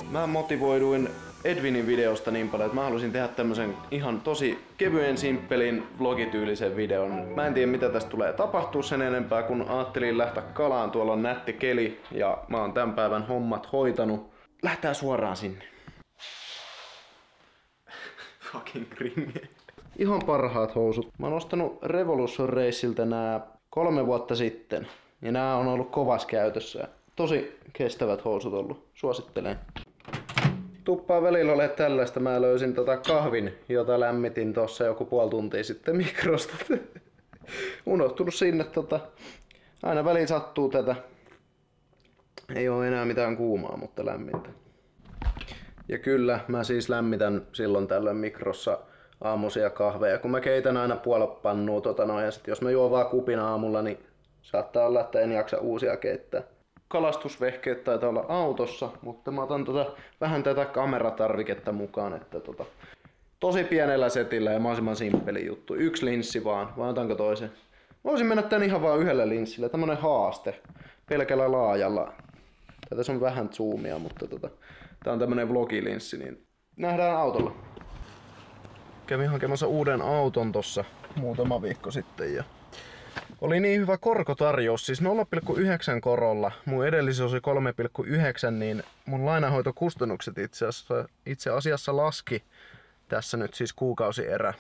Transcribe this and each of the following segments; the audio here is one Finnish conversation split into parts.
Mä motivoiduin Edwinin videosta niin paljon, että mä halusin tehdä tämmösen ihan tosi kevyen, simppelin, vlogityylisen videon. Mä en tiedä mitä tästä tulee tapahtua sen enempää, kun ajattelin lähteä kalaan. Tuolla on nätti keli ja mä oon tämän päivän hommat hoitanut. Lähtää suoraan sinne. Fucking kringe. Ihan parhaat housut. Mä oon ostanut Revolution Raceilta nää 3 vuotta sitten. Ja nää on ollut kovassa käytössä. Tosi kestävät housut ollut. Suosittelen. Tuppaa välillä ole tällaista. Mä löysin kahvin, jota lämmitin tossa joku puoli tuntia sitten mikrosta. Unohtunut sinne aina väliin sattuu tätä. Ei oo enää mitään kuumaa, mutta lämmintä. Ja kyllä, mä siis lämmitän silloin tällöin mikrossa aamuisia kahveja, kun mä keitän aina puolopannua ja sit jos mä juon vaan kupin aamulla, niin saattaa olla, että en jaksa uusia keittää. Kalastusvehkeet taitaa olla autossa, mutta mä otan vähän tätä kameratarviketta mukaan, että tosi pienellä setillä ja mahdollisimman simppeli juttu. 1 linssi vaan, vai otanko toisen? Mä voisin mennä tän ihan vaan 1 linssillä, tämmönen haaste, pelkällä laajalla. Tässä on vähän zoomia, mutta tää on tämmönen vlogilinssi, niin nähdään autolla. Kävin hakemassa uuden auton tossa muutama viikko sitten ja oli niin hyvä korkotarjous, siis 0,9 korolla. Mun edellisessä oli 3,9, niin mun lainanhoitokustannukset itse asiassa laski tässä nyt siis kuukausierä.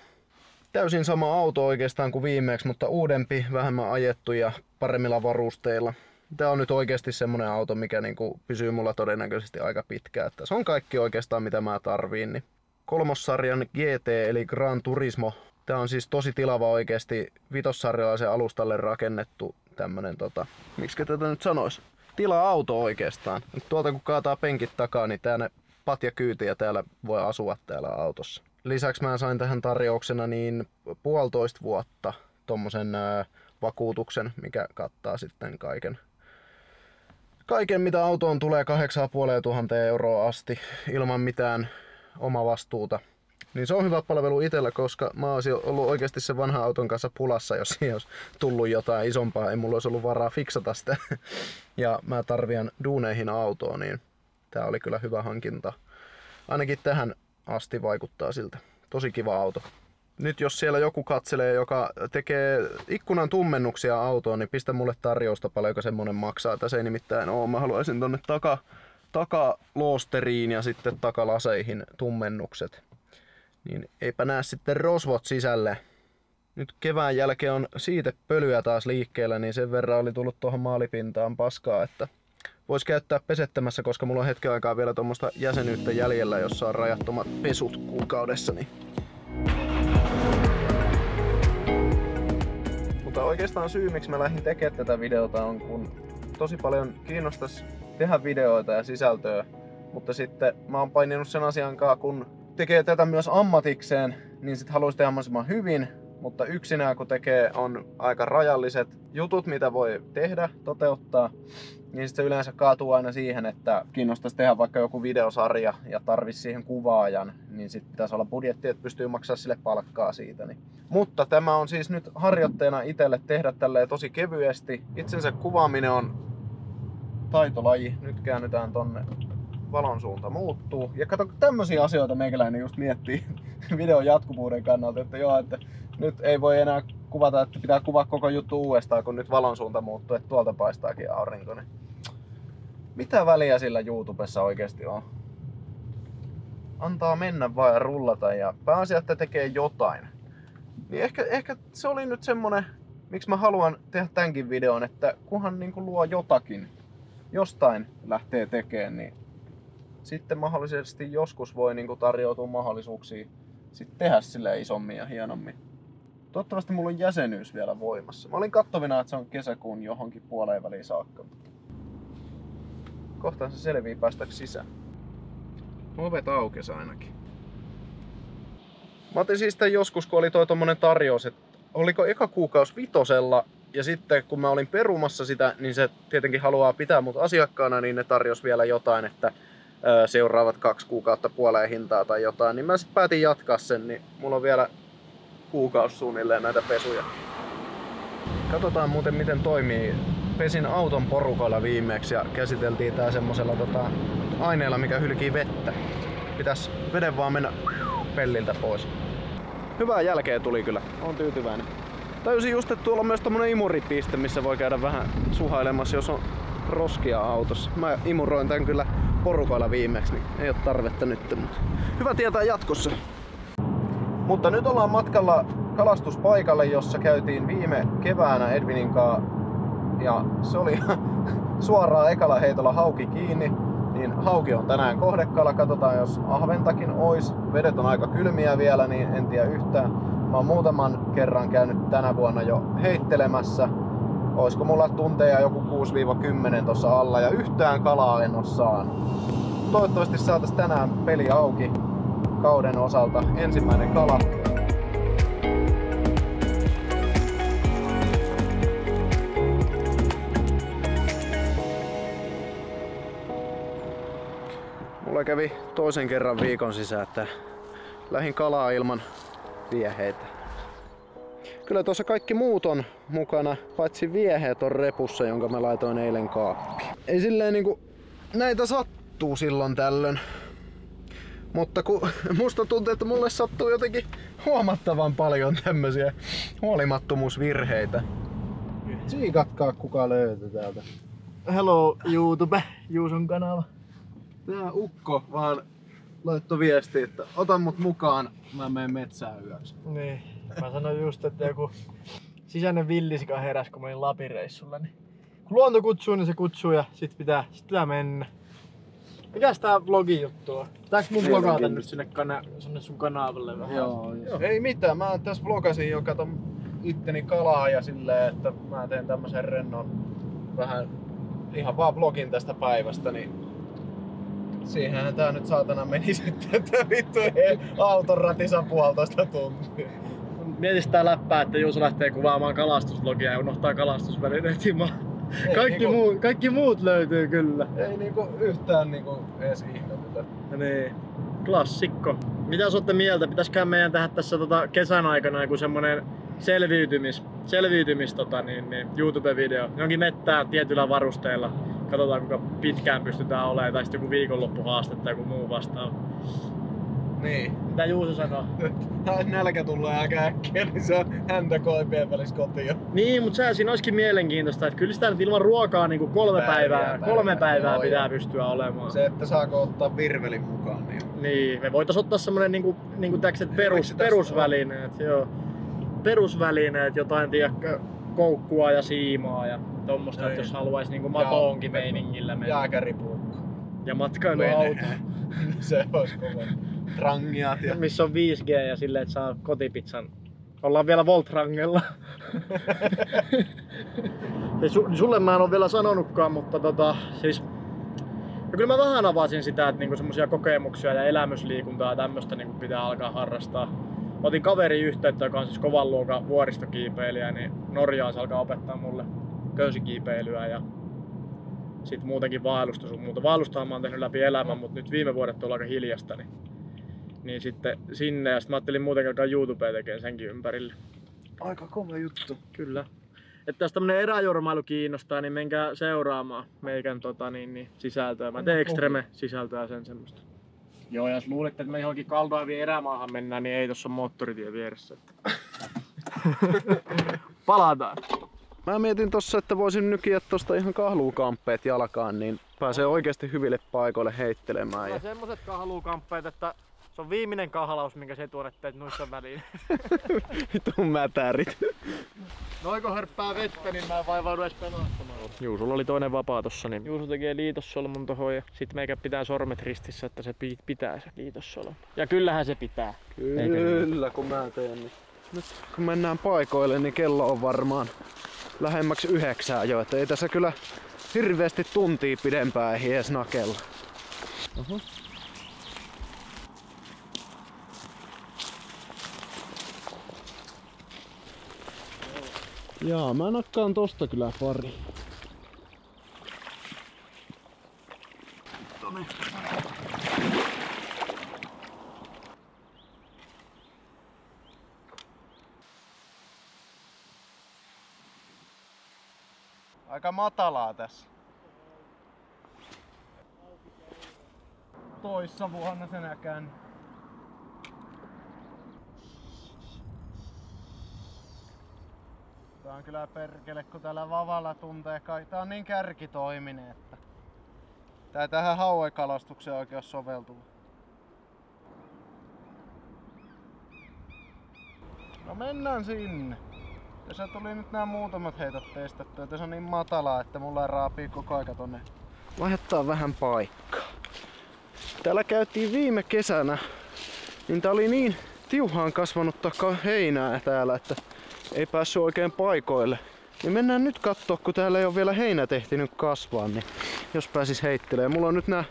Täysin sama auto oikeastaan kuin viimeksi, mutta uudempi, vähemmän ajettu ja paremmilla varusteilla. Tää on nyt oikeasti semmonen auto, mikä niinku pysyy mulla todennäköisesti aika pitkään. Että se on kaikki oikeastaan mitä mä tarviin. Niin. 3-sarjan GT eli Gran Turismo. Tää on siis tosi tilava oikeesti vitossarjalaisen alustalle rakennettu tämmönen miksi tätä nyt sanois? Tila-auto oikeastaan. Nyt tuolta kun kaataa penkit takaa, niin tää patja kyyti ja täällä voi asua täällä autossa. Lisäksi mä sain tähän tarjouksena niin 1,5 vuotta tommosen vakuutuksen, mikä kattaa sitten kaiken mitä autoon tulee 8,500 euroa asti ilman mitään omavastuuta. Niin se on hyvä palvelu itsellä, koska mä olisin ollut oikeasti sen vanhan auton kanssa pulassa, jos siihen olisi tullut jotain isompaa. Ei mulla olisi ollut varaa fiksata sitä. Ja mä tarvitsen duuneihin autoa, niin tää oli kyllä hyvä hankinta. Ainakin tähän asti vaikuttaa siltä. Tosi kiva auto. Nyt jos siellä joku katselee, joka tekee ikkunan tummennuksia autoon, niin pistä mulle tarjousta paljonko semmonen maksaa. Tässä ei nimittäin oo. Mä haluaisin tonne takaloosteriin ja sitten takalaseihin tummennukset. Niin eipä näe sitten rosvot sisälle. Nyt kevään jälkeen on siitepölyä taas liikkeellä, niin sen verran oli tullut tuohon maalipintaan paskaa, että vois käyttää pesettämässä, koska mulla on hetken aikaa vielä tuommoista jäsenyyttä jäljellä, jossa on rajattomat pesut kuukaudessa. Niin. Mutta oikeastaan syy, miksi mä lähdin tekemään tätä videota on, kun tosi paljon kiinnostais tehdä videoita ja sisältöä, mutta sitten mä oon paininut sen asian kanssa, kun tekee tätä myös ammatikseen, niin sit haluaisi tehdä mahdollisimman hyvin, mutta yksinään kun tekee on aika rajalliset jutut, mitä voi tehdä, toteuttaa, niin sit se yleensä kaatuu aina siihen, että kiinnostaisi tehdä vaikka joku videosarja ja tarvisi siihen kuvaajan, niin sit pitäisi olla budjetti, että pystyy maksaa sille palkkaa siitä. Niin. Mutta tämä on siis nyt harjoitteena itselle tehdä tälleen tosi kevyesti. Itsensä kuvaaminen on taitolaji. Nyt käännytään tonne. Valon suunta muuttuu. Ja kato, tämmösiä asioita meikäläinen just miettii videon jatkuvuuden kannalta, että joo, että nyt ei voi enää kuvata, että pitää kuvaa koko juttu uudestaan, kun nyt valon suunta muuttuu, että tuolta paistaakin aurinko. Mitä väliä sillä YouTubessa oikeesti on? Antaa mennä vaan ja rullata ja pääasia, että tekee jotain. Niin ehkä se oli nyt semmonen, miksi mä haluan tehdä tämänkin videon, että kunhan niinku luo jotakin, jostain lähtee tekemään, niin sitten mahdollisesti joskus voi niinku tarjoutua mahdollisuuksia sit tehdä silleen isommin ja hienommin. Toivottavasti mulla on jäsenyys vielä voimassa. Mä olin kattovina, että se on kesäkuun johonkin puoleen väliin saakka. Kohtaan se selvii päästäks sisään. Ovet aukesi ainakin. Mä otin siis joskus, kun oli toi tommonen tarjous, että oliko eka kuukausi 5 ja sitten kun mä olin perumassa sitä, niin se tietenkin haluaa pitää mut asiakkaana, niin ne tarjosi vielä jotain, että seuraavat 2 kuukautta puoleen hintaa tai jotain, niin mä sitten päätin jatkaa sen, niin mulla on vielä kuukausi suunnilleen näitä pesuja. Katsotaan muuten miten toimii pesin auton porukoilla viimeksi ja käsiteltiin tää semmosella aineella, mikä hylkii vettä. Pitäis veden vaan mennä pelliltä pois. Hyvää jälkeä tuli kyllä, oon tyytyväinen. Tajusin just, että tuolla on myös tommonen imuripiste, missä voi käydä vähän suhailemassa, jos on roskia autossa. Mä imuroin tän kyllä porukoilla viimeksi, niin ei oo tarvetta nyt, mutta hyvä tietää jatkossa. Mutta nyt ollaan matkalla kalastuspaikalle, jossa käytiin viime keväänä Edvinin kanssa. Ja se oli suoraan ekalla heitolla hauki kiinni. Niin hauki on tänään kohdekkaalla, katsotaan jos ahventakin ois. Vedet on aika kylmiä vielä, niin en tiedä yhtään. Mä oon muutaman kerran käynyt tänä vuonna jo heittelemässä. Oisko mulla tunteja joku 6-10 tossa alla ja yhtään kalaa en oo saanut. Toivottavasti saatais tänään peli auki kauden osalta. Ensimmäinen kala. Mulla kävi toisen kerran viikon sisään, että lähdin kalaa ilman vieheitä. Kyllä tuossa kaikki muut on mukana, paitsi vieheet on repussa, jonka mä laitoin eilen kaappiin. Ei silleen niinku, näitä sattuu silloin tällöin. Mutta kun musta tuntuu, että mulle sattuu jotenkin huomattavan paljon tämmösiä huolimattomuusvirheitä. Siikatkaa kuka löytyy täältä. Hello YouTube, Juuson kanava. Tää ukko vaan laittoi viesti, että ota mut mukaan, mä menen metsään yöksi. Niin, mä sanoin just, että joku sisäinen villisika heräs, kun mä olin Lapin reissulla. Niin kun luonto kutsuu, niin se kutsuu ja sit pitää mennä. Mikäs tää vlogi juttu on? Pitääks mun vlogata nyt sinne sun kanavalle vähän? Joo. Ei mitään, mä tässä vlogasin jo itteni kalaa ja silleen, että mä teen tämmösen rennon vähän ihan vaan vlogin tästä päivästä, niin siihenhän tää nyt saatana meni sitten, että vittu auton ratissa 1,5 tuntia. Mietis tää läppää, että Juuso lähtee kuvaamaan kalastusvlogia ja unohtaa kalastusvälineet himaan. Kaikki muut löytyy kyllä. Ei niinku yhtään niinku edes ihmetytä. Niin, klassikko. Mitä sä ootte mieltä? Pitäisikään meidän tehdä tässä kesän aikana joku semmonen selviytymis YouTube-video. Jonkin mettään tietyillä varusteilla. Katsotaan kuinka pitkään pystytään olemaan, tai sitten joku viikonloppuhaaste tai joku muu vastaava. Niin. Mitä Juuso sanoo? Nälkä tulee aika äkkiä, niin se on häntä koipien välissä kotiin. Niin, mutta siinä olisikin mielenkiintoista, että kyllä sitä nyt ilman ruokaa niin 3 päivää pitää pystyä olemaan. Se, että saako ottaa virvelin mukaan. Niin, me voitais ottaa semmonen niinku täkset perusvälineet, joo. Perusvälineet, jotain tiedäkö, koukkua ja siimaa ja tommosta, että jos haluais niinku matoonkin meiningillä mennä. Jääkäripuukko. Ja matkailuauto. Se olisi kova. Trangiat ja... Missä on 5G ja silleen, että saa kotipizzan. Ollaan vielä Voltrangella. Sulle mä en oo vielä sanonutkaan, mutta siis... No kyllä mä vähän avasin sitä, että niinku semmosia kokemuksia ja elämysliikuntaa ja tämmöstä niinku pitää alkaa harrastaa. Mä otin kaveriin yhteyttä, joka on siis kovan luokan vuoristokiipeilijä, niin Norjaan se alkaa opettaa mulle köysikiipeilyä ja sit muutenkin vaellusta sun muuta. Vaellustahan mä oon tehnyt läpi elämän, mutta nyt viime vuodet on aika hiljasta, niin sitten sinne ja sit mä ajattelin muutenkin alkaa YouTubea tekemään senkin ympärille. Aika kova juttu. Kyllä. Että jos tämmönen eräjurmailu kiinnostaa, niin menkää seuraamaan meikän sisältöä. Mä teen Extreme-sisältöä sen semmoista. Joo, jos luulitte, että me johonkin Kaldaiviin erämaahan mennään, niin ei tossa on moottoritie vieressä. Palataan. Mä mietin tossa, että voisin nykiä tosta ihan kahluukamppeet jalkaan, niin pääsee oikeasti hyville paikoille heittelemään. Ja semmoset kahluukamppeet, että se on viimeinen kahlaus, minkä se tuonette noissa väliin. Vitun mätärit. Noiko hörppää vettä, niin mä en vaivaudu edes pelastamaan. Juusulla oli toinen vapaa tossa, niin Juuso tekee liitossolmun tohon ja sit meikä pitää sormet ristissä, että se pitää se liitossolmu. Ja kyllähän se pitää. Kyllä, kun mä teen niin. Nyt kun mennään paikoille, niin kello on varmaan lähemmäksi 9 jo, että ei tässä kyllä hirveästi tuntia pidempään ehdi edes nakella. Oho. Jaa, mä nakkaan tosta kyllä pari. Aika matalaa tässä. Toissa vuonna se näkään. Tää on kyllä perkele, kun täällä vavalla tuntee kai. Tää on niin kärkitoiminen, että tää tähän hauekalastukseen oikein soveltuu. No mennään sinne. Tässä tuli nyt nämä muutamat heitot testattua. Tässä on niin matalaa, että mulla raapii koko aika tonne. Vaihdetaan vähän paikkaa. Täällä käytiin viime kesänä, niin tää oli niin tiuhaan kasvanut heinää täällä, että ei päässyt oikein paikoille. Niin mennään nyt kattoo, kun täällä ei ole vielä heinät ehtinyt kasvaa, niin jos pääsis heittelemään. Mulla on nyt nää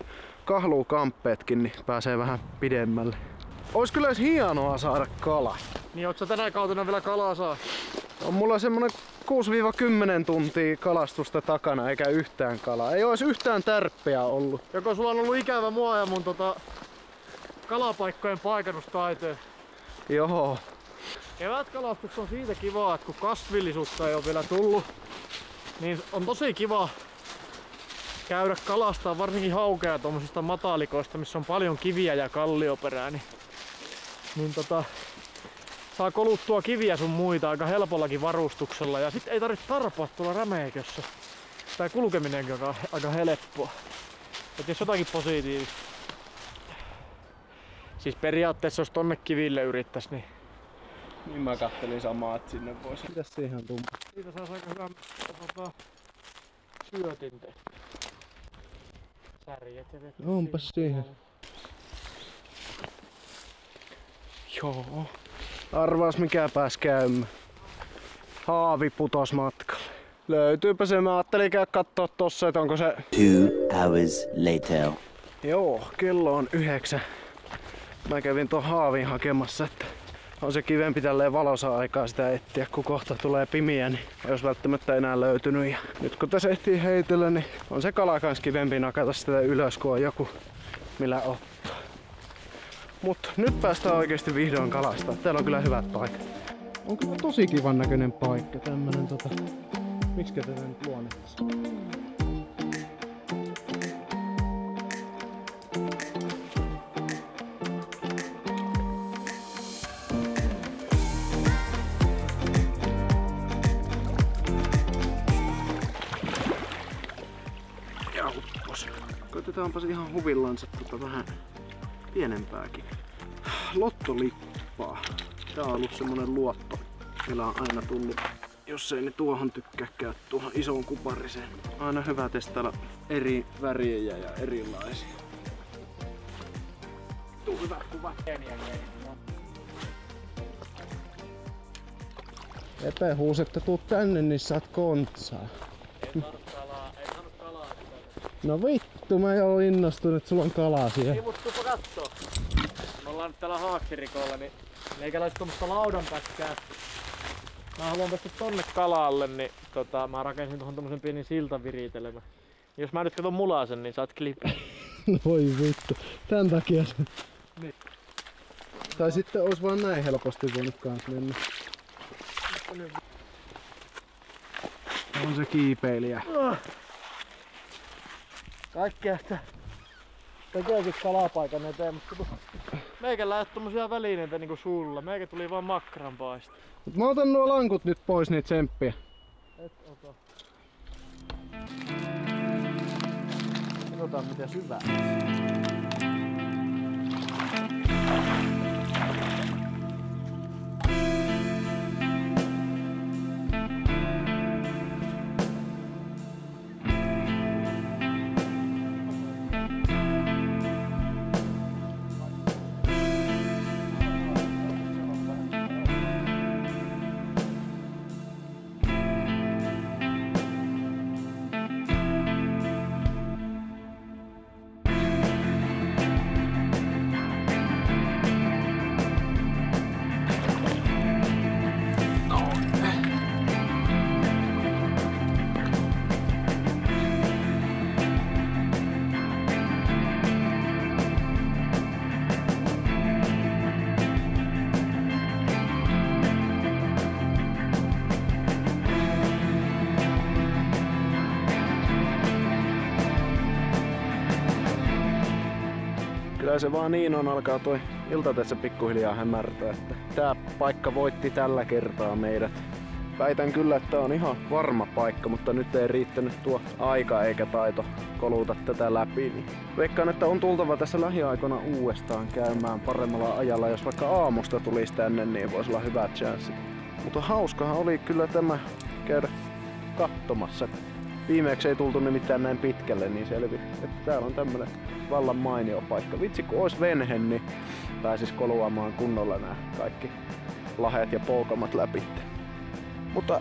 kahluukamppeetkin, niin pääsee vähän pidemmälle. Ois kyllä hienoa saada kala. Niin ootko tänä kautena vielä kalaa saa? On mulla semmonen 6-10 tuntia kalastusta takana eikä yhtään kalaa. Ei ois yhtään tärppeä ollut. Joko sulla on ollut ikävä mua ja mun kalapaikkojen paikannustaitoja? Joo. Kevätkalastus on siitä kivaa, että kun kasvillisuutta ei ole vielä tullut, niin on tosi kiva käydä kalastaa varsinkin haukea tuommoisista matalikoista, missä on paljon kiviä ja kallioperää. Niin saa koluttua kiviä sun muita aika helpollakin varustuksella ja sit ei tarvitse tarpoa tuolla rämeikössä. Tää kulkeminenkin on aika helppoa. Et jos jotakin positiivista. Siis periaatteessa jos tonne kiville yrittäis, niin Mä kattelin samaa, että sinne voisi. Mitäs siihen on tumma? siitä saisi aika hyvän syötin tehty. Särjet ja vettä. Onpas siihen. Joo. Arvaas mikä pääs käymään. Haavi putos matkalle. Löytyypä se, mä ajattelin käydä kattoo tossa, että onko se... 2 hours later. Joo, kello on 9. Mä kävin tuon haavin hakemassa, että on se kivempi tälleen valossa aikaa sitä etsiä, kun kohta tulee pimiä, niin ei olisi välttämättä enää löytynyt. Ja nyt kun tässä ehtii heitellä, niin on se kala kans kivempi nakata sitä ylös, kun on joku millä ottaa. Mut nyt päästään oikeesti vihdoin kalastaa. Täällä on kyllä hyvät paikat. On kyllä tosi kivan näköinen paikka, tämmönen miksikä tätä nyt luonnehtis? Koitetaanpas ihan huvillansa vähän pienempääkin. Lottolippaa. Tää on ollut semmonen luotto, millä on aina tullut, jos ei ne tuohon tykkääkään, tuohon isoon kupariseen. Aina hyvä testailla eri värejä ja erilaisia. Tuu hyvä kuva. Epe huusetta, tuu tänne, niin saat kontsaa. Ei saanut kalaa. No vittu, mä jo oon innostunut, että sulla on kalaa siellä. Niin, mut tuupa kattoo. Me ollaan nyt täällä haaksirikolla, niin meikäläis tuommoista laudanpätkää. Mä haluan päästä tonne kalalle, niin mä rakensin tuohon tommosen pienen siltaviritelmän. Jos mä nyt katon mulasen, niin saat klipin. No voi vittu, tän takia se. Niin. Tai sitten ois vaan näin helposti voinut kans mennä. On se kiipeilijä. Kaikkea sitä tekeekin kalapaikan eteen, mutta meikällä ei oo tommosia välineitä niinku sulla. Meikä tuli vaan makkaranpaista. Mut mä otan nuo lankut nyt pois, niitä tsemppiä. Et ota. Katsotaan miten syvää. Kyllä se vaan niin on, alkaa toi ilta tässä pikkuhiljaa hämärtää, että tää paikka voitti tällä kertaa meidät. Väitän kyllä, että on ihan varma paikka, mutta nyt ei riittänyt tuo aika eikä taito koluta tätä läpi. Niin veikkaan, että on tultava tässä lähiaikoina uudestaan käymään paremmalla ajalla. Jos vaikka aamusta tulisi tänne, niin voisi olla hyvät chanssit. Mutta hauskahan oli kyllä tämä käydä katsomassa. Viimeksi ei tultu nimittäin näin pitkälle, niin selvi, että täällä on tämmönen vallan mainio paikka. Vitsi, kun ois venhe, niin pääsis koluamaan kunnolla nämä kaikki lahet ja poukamat läpi. Mutta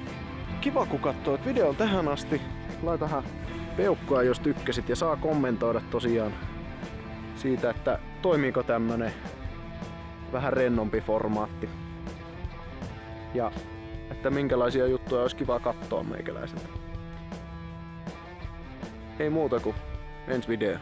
kiva kun katsoit videon tähän asti. Laitahan peukkua jos tykkäsit ja saa kommentoida tosiaan siitä, että toimiiko tämmönen vähän rennompi formaatti. Ja että minkälaisia juttuja olisi kiva katsoa meikäläiseltä. Ei muuta kuin ensi video.